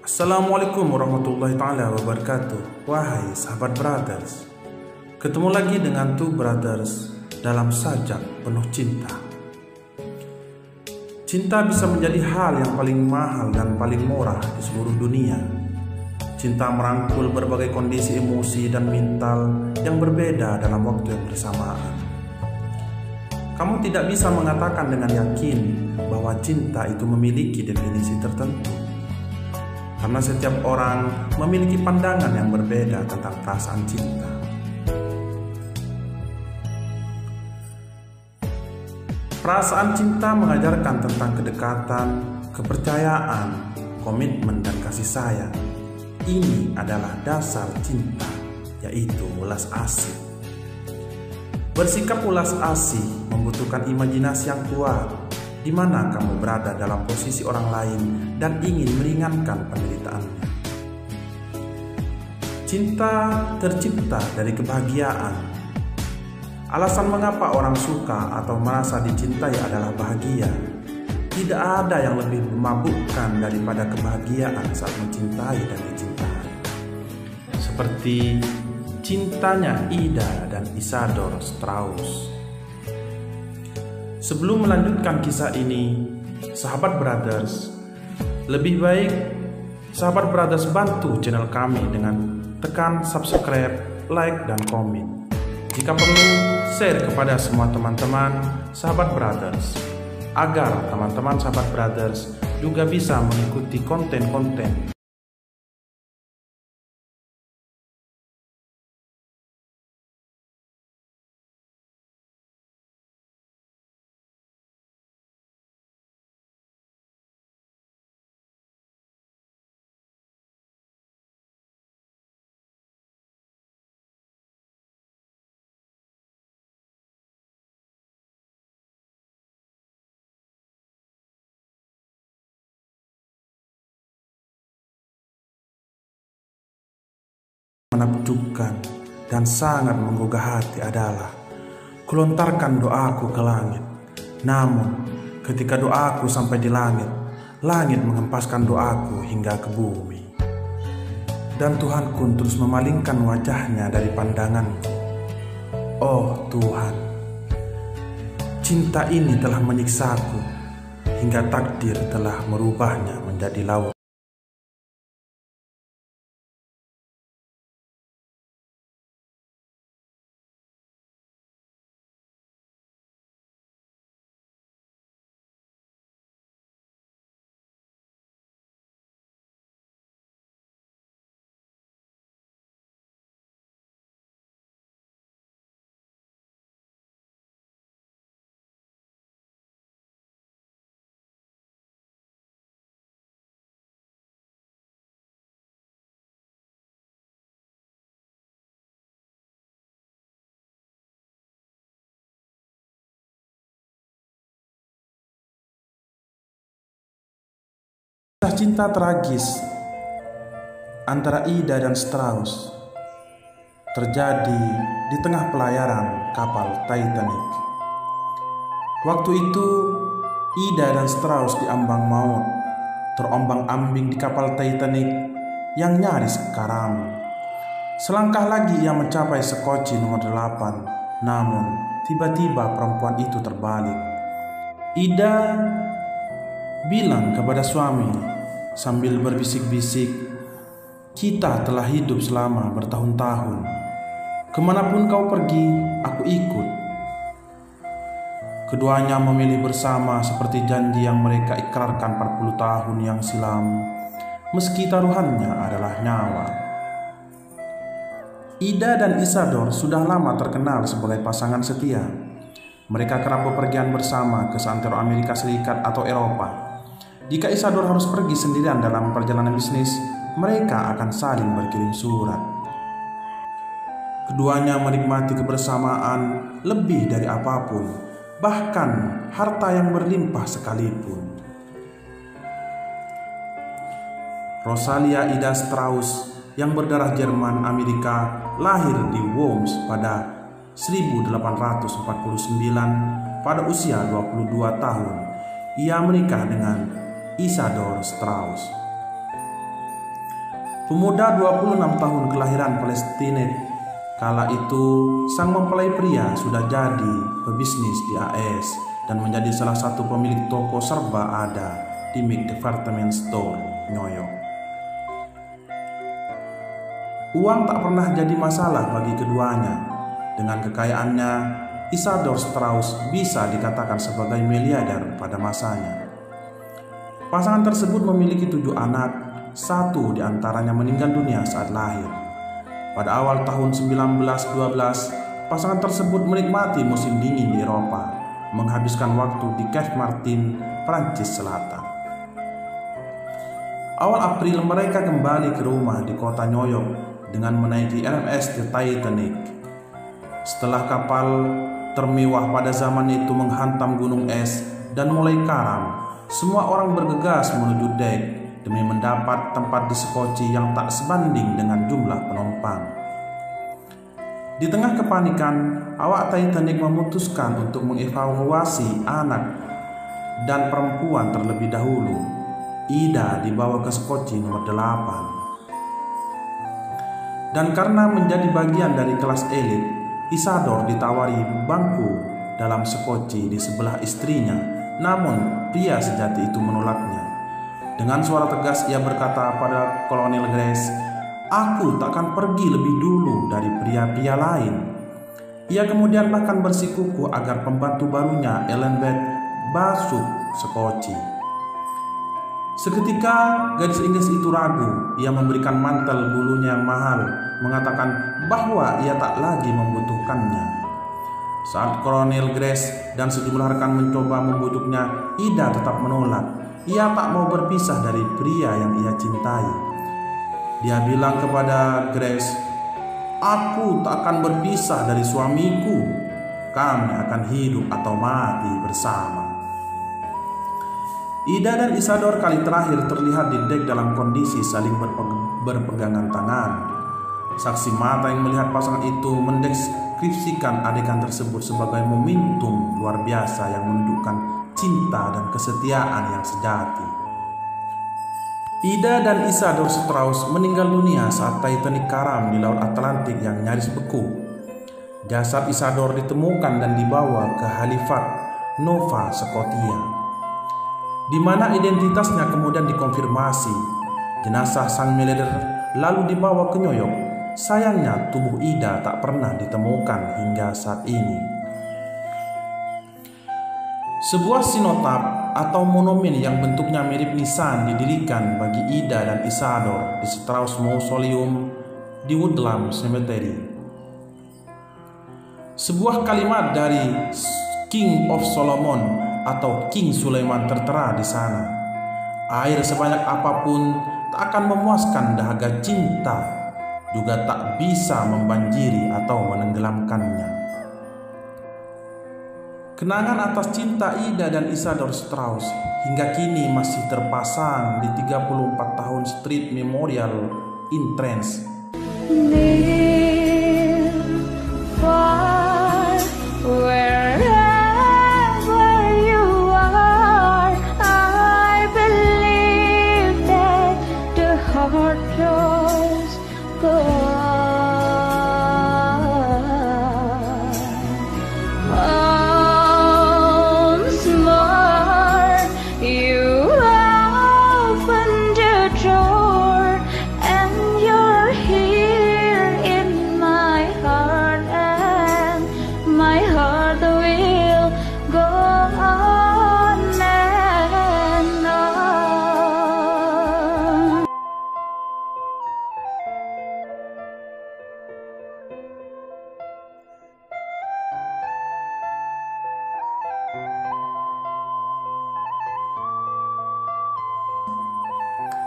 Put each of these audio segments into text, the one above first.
Assalamualaikum warahmatullahi ta'ala wabarakatuh. Wahai sahabat brothers, ketemu lagi dengan Two Brothers dalam sajak penuh cinta. Cinta bisa menjadi hal yang paling mahal dan paling murah di seluruh dunia. Cinta merangkul berbagai kondisi emosi dan mental yang berbeda dalam waktu yang bersamaan. Kamu tidak bisa mengatakan dengan yakin bahwa cinta itu memiliki definisi tertentu, karena setiap orang memiliki pandangan yang berbeda tentang perasaan cinta. Perasaan cinta mengajarkan tentang kedekatan, kepercayaan, komitmen, dan kasih sayang. Ini adalah dasar cinta, yaitu ulas asih. Bersikap ulas asih membutuhkan imajinasi yang kuat, di mana kamu berada dalam posisi orang lain dan ingin meringankan penderitaannya. Cinta tercipta dari kebahagiaan. Alasan mengapa orang suka atau merasa dicintai adalah bahagia. Tidak ada yang lebih memabukkan daripada kebahagiaan saat mencintai dan dicintai. Seperti cintanya Ida dan Isadore Strauss. Sebelum melanjutkan kisah ini, sahabat brothers, lebih baik sahabat brothers bantu channel kami dengan tekan subscribe, like, dan komen. Jika perlu, share kepada semua teman-teman sahabat brothers, agar teman-teman sahabat brothers juga bisa mengikuti konten-konten menakjubkan dan sangat menggugah hati adalah kulontarkan doaku ke langit. Namun ketika doaku sampai di langit, langit menghempaskan doaku hingga ke bumi. Dan Tuhan pun terus memalingkan wajahnya dari pandanganku. Oh Tuhan, cinta ini telah menyiksaku hingga takdir telah merubahnya menjadi laut. Kisah cinta tragis antara Ida dan Strauss terjadi di tengah pelayaran kapal Titanic. Waktu itu Ida dan Strauss diambang maut, terombang-ambing di kapal Titanic yang nyaris karam. Selangkah lagi ia mencapai sekoci nomor 8, namun tiba-tiba perempuan itu terbalik. Ida bilang kepada suami sambil berbisik-bisik, "Kita telah hidup selama bertahun-tahun. Kemanapun kau pergi, aku ikut." Keduanya memilih bersama seperti janji yang mereka ikrarkan 40 tahun yang silam, meski taruhannya adalah nyawa. Ida dan Isadore sudah lama terkenal sebagai pasangan setia. Mereka kerap bepergian bersama ke seantero Amerika Serikat atau Eropa. Jika Isadore harus pergi sendirian dalam perjalanan bisnis, mereka akan saling berkirim surat. Keduanya menikmati kebersamaan lebih dari apapun, bahkan harta yang berlimpah sekalipun. Rosalia Ida Strauss yang berdarah Jerman Amerika lahir di Worms pada 1849 pada usia 22 tahun. Ia menikah dengan Isadore Strauss. Pemuda 26 tahun kelahiran Palestina kala itu, sang mempelai pria sudah jadi pebisnis di AS dan menjadi salah satu pemilik toko serba ada di Mick Department Store, New York. Uang tak pernah jadi masalah bagi keduanya. Dengan kekayaannya, Isadore Strauss bisa dikatakan sebagai miliarder pada masanya. Pasangan tersebut memiliki 7 anak, 1 diantaranya meninggal dunia saat lahir. Pada awal tahun 1912, pasangan tersebut menikmati musim dingin di Eropa, menghabiskan waktu di Cape Martin, Prancis Selatan. Awal April mereka kembali ke rumah di kota New York dengan menaiki RMS Titanic. Setelah kapal termewah pada zaman itu menghantam gunung es dan mulai karam, semua orang bergegas menuju dek demi mendapat tempat di sekoci yang tak sebanding dengan jumlah penumpang. Di tengah kepanikan, awak Titanic memutuskan untuk mengevakuasi anak dan perempuan terlebih dahulu. Ida dibawa ke sekoci nomor 8. Dan karena menjadi bagian dari kelas elit, Isadore ditawari bangku dalam sekoci di sebelah istrinya, namun pria sejati itu menolaknya. Dengan suara tegas ia berkata pada Kolonel Grace, "Aku takkan pergi lebih dulu dari pria-pria lain." Ia kemudian bahkan bersikukuh agar pembantu barunya Ellen Beth masuk sekoci. Seketika gadis Inggris itu ragu. Ia memberikan mantel bulunya yang mahal, mengatakan bahwa ia tak lagi membutuhkannya. Saat Kolonel Grace dan sejumlah rekan mencoba membujuknya, Ida tetap menolak. Ia tak mau berpisah dari pria yang ia cintai. Dia bilang kepada Grace, "Aku tak akan berpisah dari suamiku. Kami akan hidup atau mati bersama." Ida dan Isadore kali terakhir terlihat di dek dalam kondisi saling berpegangan tangan. Saksi mata yang melihat pasangan itu mendeskripsikan adegan tersebut sebagai momentum luar biasa yang menunjukkan cinta dan kesetiaan yang sejati. Ida dan Isadore Strauss meninggal dunia saat Titanic karam di Laut Atlantik yang nyaris beku. Jasad Isadore ditemukan dan dibawa ke Halifax, Nova Scotia, di mana identitasnya kemudian dikonfirmasi. Jenazah sang miliarder lalu dibawa ke New York. Sayangnya tubuh Ida tak pernah ditemukan hingga saat ini. Sebuah sinotap atau monumen yang bentuknya mirip nisan didirikan bagi Ida dan Isadore di Strauss Mausoleum di Woodlawn Cemetery. Sebuah kalimat dari King of Solomon atau King Sulaiman tertera di sana. Air sebanyak apapun tak akan memuaskan dahaga cinta, juga tak bisa membanjiri atau menenggelamkannya. Kenangan atas cinta Ida dan Isadore Strauss hingga kini masih terpasang di 34 tahun Street Memorial in Trance.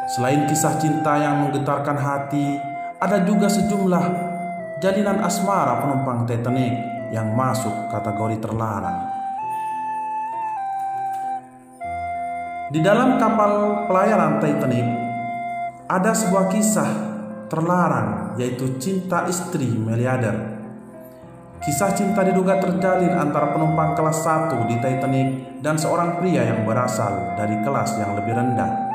Selain kisah cinta yang menggetarkan hati, ada juga sejumlah jalinan asmara penumpang Titanic yang masuk kategori terlarang. Di dalam kapal pelayaran Titanic, ada sebuah kisah terlarang, yaitu cinta istri miliarder. Kisah cinta diduga terjalin antara penumpang kelas 1 di Titanic dan seorang pria yang berasal dari kelas yang lebih rendah.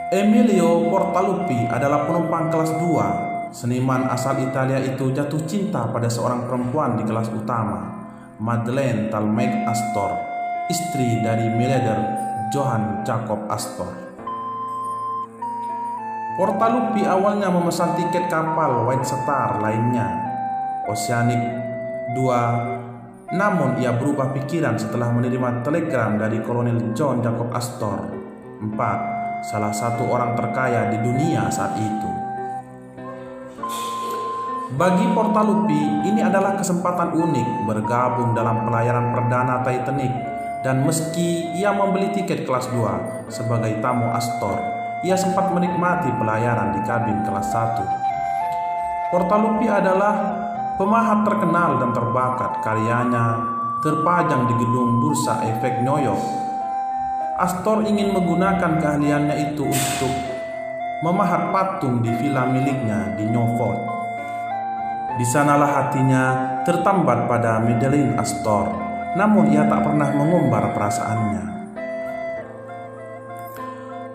Emilio Portaluppi adalah penumpang kelas 2. Seniman asal Italia itu jatuh cinta pada seorang perempuan di kelas utama, Madeleine Talmage Astor, istri dari miliarder Johann Jakob Astor. Portaluppi awalnya memesan tiket kapal White Star lainnya, Oceanic 2, namun ia berubah pikiran setelah menerima telegram dari Kolonel John Jacob Astor 4, salah satu orang terkaya di dunia saat itu. Bagi Portaluppi, ini adalah kesempatan unik bergabung dalam pelayaran perdana Titanic, dan meski ia membeli tiket kelas 2 sebagai tamu Astor, ia sempat menikmati pelayaran di kabin kelas 1. Portaluppi adalah pemahat terkenal dan terbakat. Karyanya terpajang di gedung Bursa Efek New York. Astor ingin menggunakan keahliannya itu untuk memahat patung di villa miliknya di Newport. Di sanalah hatinya tertambat pada Madeleine Astor, namun ia tak pernah mengumbar perasaannya.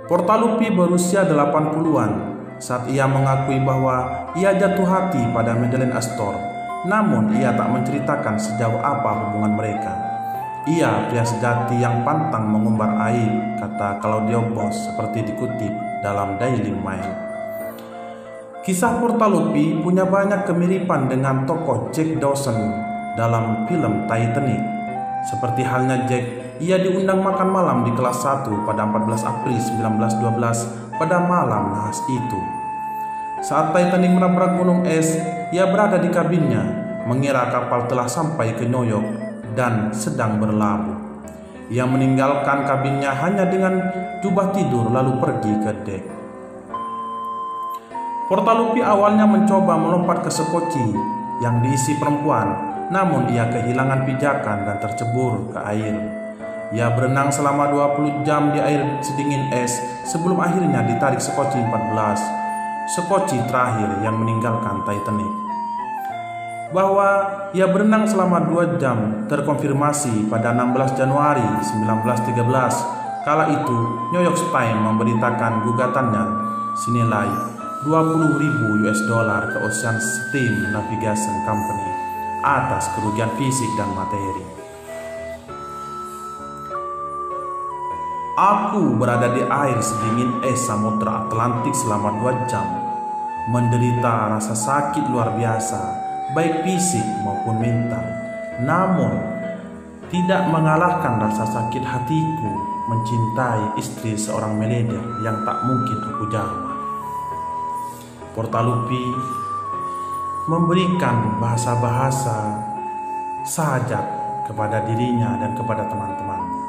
Portaluppi berusia 80-an saat ia mengakui bahwa ia jatuh hati pada Madeleine Astor, namun ia tak menceritakan sejauh apa hubungan mereka. Ia pria sejati yang pantang mengumbar aib, kata Claudio Boss seperti dikutip dalam Daily Mail. Kisah Portaluppi punya banyak kemiripan dengan tokoh Jack Dawson dalam film Titanic. Seperti halnya Jack, ia diundang makan malam di kelas 1 pada 14 April 1912 pada malam nahas itu. Saat Titanic menabrak gunung es, ia berada di kabinnya, mengira kapal telah sampai ke New York dan sedang berlabuh. Ia meninggalkan kabinnya hanya dengan jubah tidur lalu pergi ke dek. Portaluppi awalnya mencoba melompat ke sekoci yang diisi perempuan, namun ia kehilangan pijakan dan tercebur ke air. Ia berenang selama 20 jam di air sedingin es sebelum akhirnya ditarik sekoci 14, sekoci terakhir yang meninggalkan Titanic. Bahwa ia berenang selama 2 jam terkonfirmasi pada 16 Januari 1913. Kala itu New York Times memberitakan gugatannya senilai $20.000 ke Ocean Steam Navigation Company atas kerugian fisik dan materi. Aku berada di air sedingin es Samudra Atlantik selama 2 jam, menderita rasa sakit luar biasa, baik fisik maupun mental, namun tidak mengalahkan rasa sakit hatiku mencintai istri seorang miliarder yang tak mungkin aku jamah. Portaluppi memberikan bahasa-bahasa sajak kepada dirinya dan kepada teman-temannya.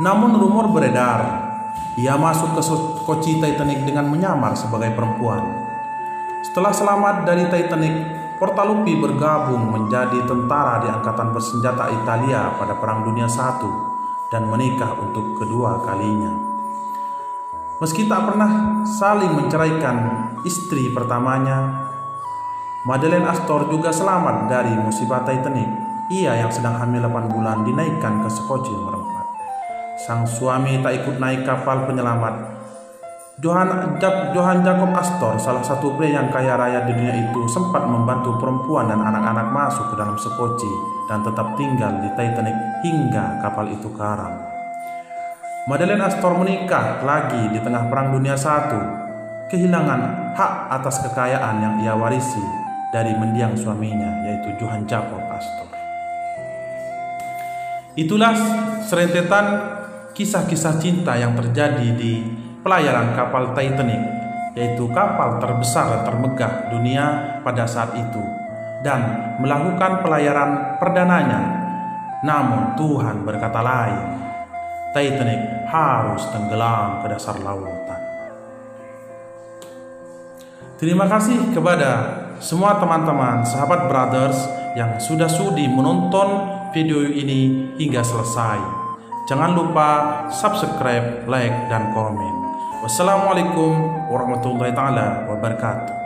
Namun rumor beredar, ia masuk ke koci Titanic dengan menyamar sebagai perempuan. Setelah selamat dari Titanic, Portaluppi bergabung menjadi tentara di Angkatan Bersenjata Italia pada Perang Dunia I dan menikah untuk kedua kalinya. Meski tak pernah saling menceraikan istri pertamanya, Madeleine Astor juga selamat dari musibah Titanic. Ia yang sedang hamil 8 bulan dinaikkan ke sekoci nomor 4. Sang suami tak ikut naik kapal penyelamat. Johann Jacob Astor, salah satu pria yang kaya raya di dunia itu, sempat membantu perempuan dan anak-anak masuk ke dalam sekoci dan tetap tinggal di Titanic hingga kapal itu karam. Madeleine Astor menikah lagi di tengah Perang Dunia I, kehilangan hak atas kekayaan yang ia warisi dari mendiang suaminya, yaitu Johann Jacob Astor. Itulah serentetan kisah-kisah cinta yang terjadi di pelayaran kapal Titanic, yaitu kapal terbesar dan termegah dunia pada saat itu, dan melakukan pelayaran perdananya. Namun Tuhan berkata lain, Titanic harus tenggelam ke dasar lautan. Terima kasih kepada semua teman-teman, sahabat brothers yang sudah sudi menonton video ini hingga selesai. Jangan lupa subscribe, like, dan komen. Wassalamualaikum warahmatullahi wabarakatuh.